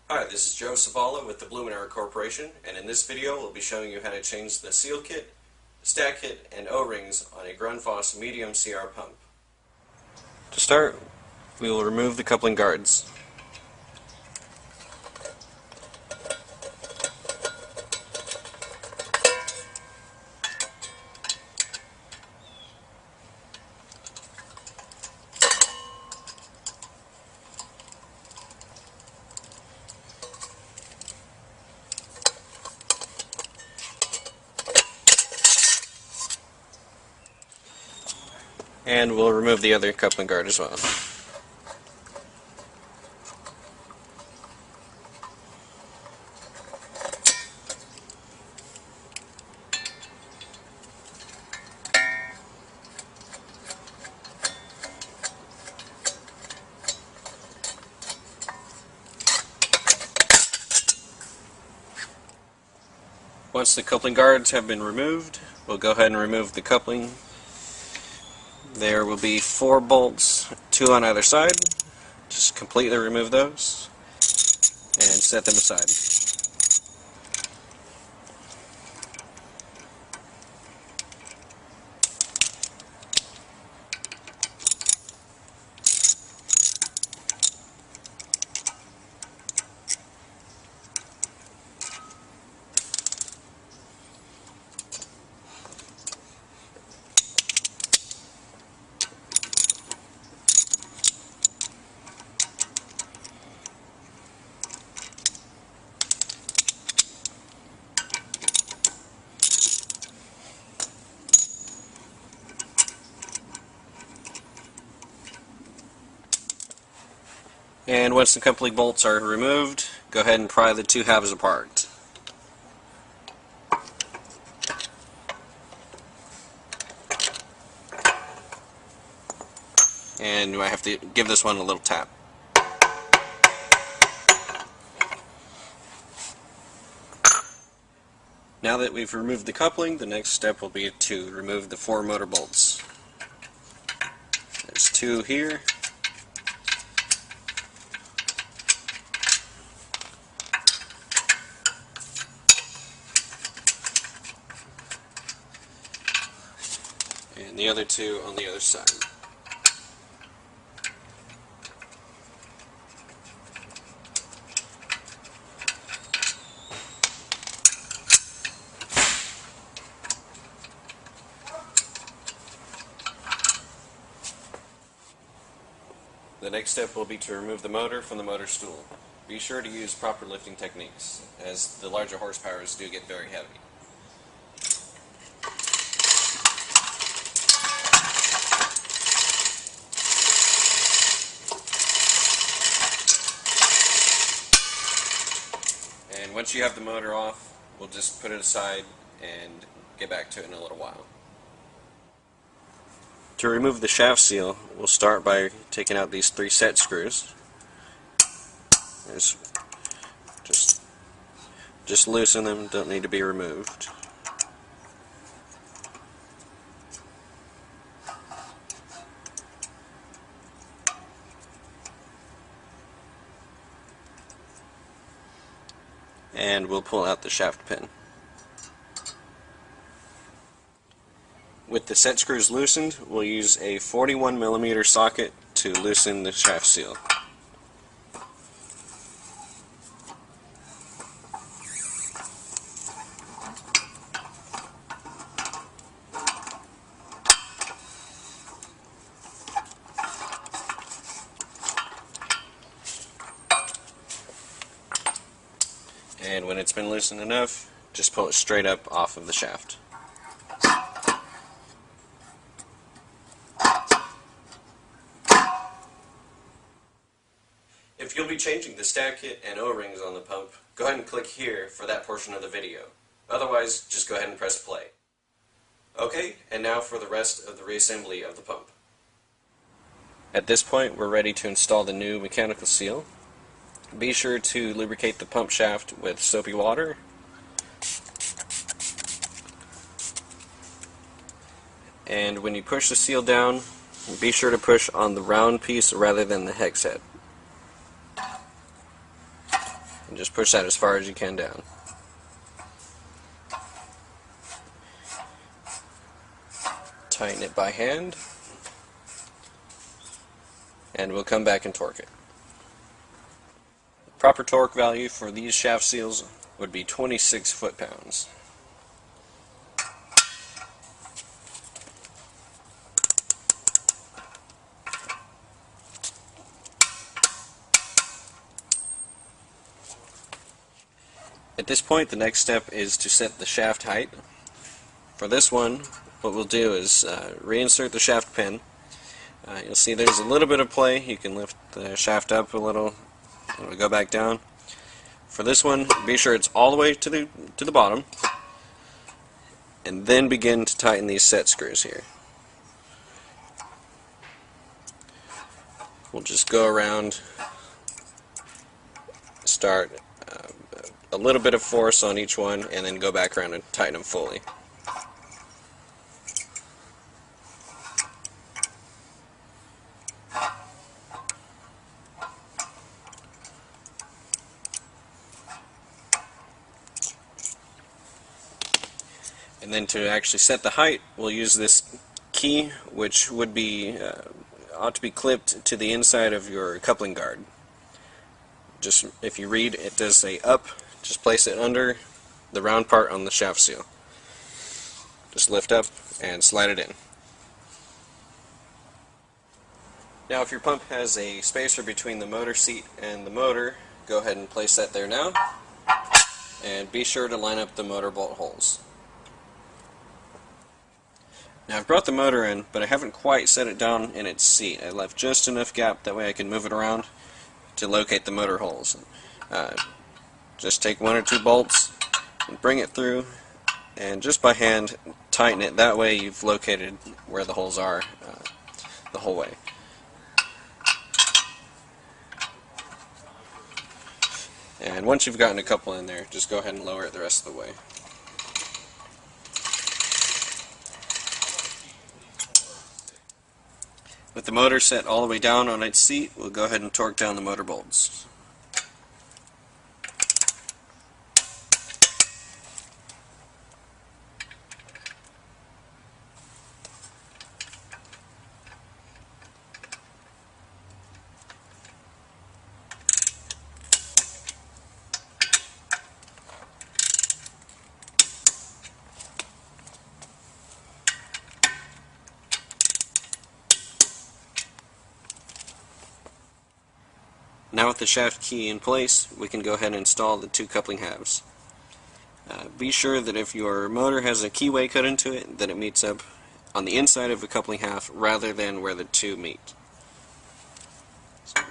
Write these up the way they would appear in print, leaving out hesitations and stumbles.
Hi, this is Joe Savala with the Blumenauer Corporation, and in this video we'll be showing you how to change the seal kit, stack kit, and O-rings on a Grundfos medium CR pump. To start, we will remove the coupling guards. And we'll remove the other coupling guard as well. Once the coupling guards have been removed, we'll go ahead and remove the coupling. There will be 4 bolts, 2 on either side. Just completely remove those and set them aside. And once the coupling bolts are removed, go ahead and pry the 2 halves apart. And you might have to give this one a little tap. Now that we've removed the coupling, the next step will be to remove the 4 motor bolts. There's 2 here. And the other 2 on the other side. The next step will be to remove the motor from the motor stool. Be sure to use proper lifting techniques, as the larger horsepowers do get very heavy. And once you have the motor off, we'll just put it aside and get back to it in a little while. To remove the shaft seal, we'll start by taking out these 3 set screws. Just loosen them, don't need to be removed. And we'll pull out the shaft pin. With the set screws loosened, we'll use a 41mm socket to loosen the shaft seal. And when it's been loosened enough, just pull it straight up off of the shaft. If you'll be changing the stack kit and O-rings on the pump, go ahead and click here for that portion of the video. Otherwise, just go ahead and press play. Okay, and now for the rest of the reassembly of the pump. At this point, we're ready to install the new mechanical seal. Be sure to lubricate the pump shaft with soapy water. And when you push the seal down, be sure to push on the round piece rather than the hex head. and just push that as far as you can down. Tighten it by hand, and we'll come back and torque it. The proper torque value for these shaft seals would be 26 foot-pounds. At this point, the next step is to set the shaft height. For this one, what we'll do is reinsert the shaft pin. You'll see there's a little bit of play. You can lift the shaft up a little, and it'll go back down. For this one, be sure it's all the way to the bottom, and then begin to tighten these set screws here. We'll just go around, start a little bit of force on each one, and then go back around and tighten them fully. And then to actually set the height, we'll use this key, which would be ought to be clipped to the inside of your coupling guard. Just if you read, it does say up. Just place it under the round part on the shaft seal. Just lift up and slide it in. Now if your pump has a spacer between the motor seat and the motor, go ahead and place that there now. And be sure to line up the motor bolt holes. Now I've brought the motor in, but I haven't quite set it down in its seat. I left just enough gap, that way I can move it around to locate the motor holes. Just take one or two bolts and bring it through, and just by hand tighten it. That way you've located where the holes are the whole way. And once you've gotten a couple in there, just go ahead and lower it the rest of the way. With the motor set all the way down on its seat, we'll go ahead and torque down the motor bolts. Now with the shaft key in place, we can go ahead and install the two coupling halves. Be sure that if your motor has a keyway cut into it, that it meets up on the inside of the coupling half rather than where the two meet. So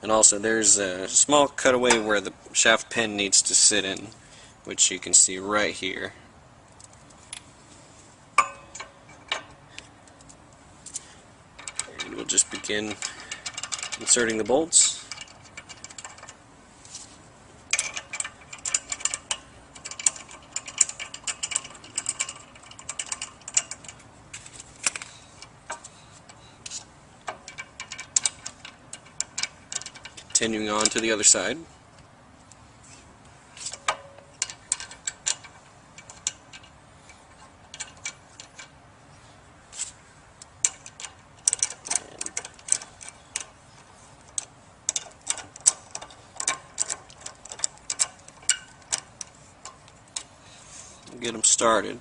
and also there's a small cutaway where the shaft pin needs to sit in, which you can see right here. We'll just begin inserting the bolts. Continuing on to the other side. Get them started.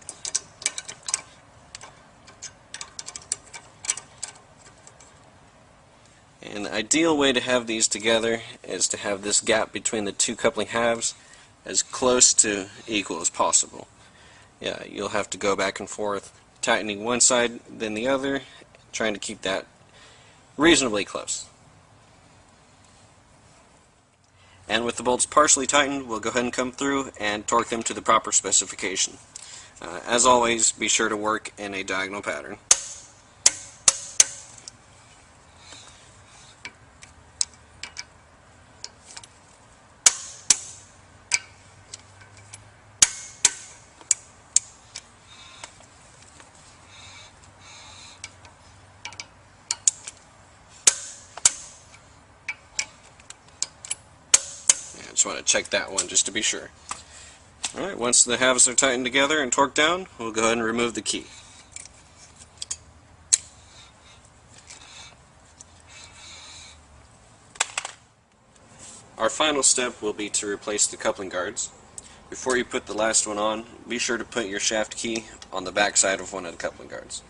And the ideal way to have these together is to have this gap between the two coupling halves as close to equal as possible. Yeah, you'll have to go back and forth, tightening one side then the other, trying to keep that reasonably close. And with the bolts partially tightened, we'll go ahead and come through and torque them to the proper specification. As always, be sure to work in a diagonal pattern. just want to check that one just to be sure. Alright, once the halves are tightened together and torqued down, we'll go ahead and remove the key. Our final step will be to replace the coupling guards. Before you put the last one on, be sure to put your shaft key on the back side of one of the coupling guards.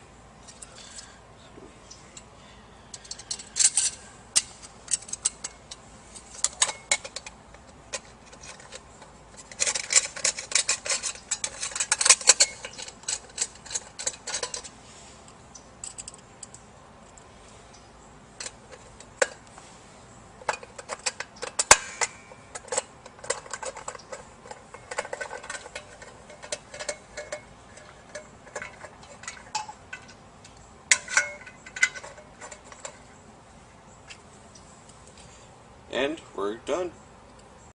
And we're done.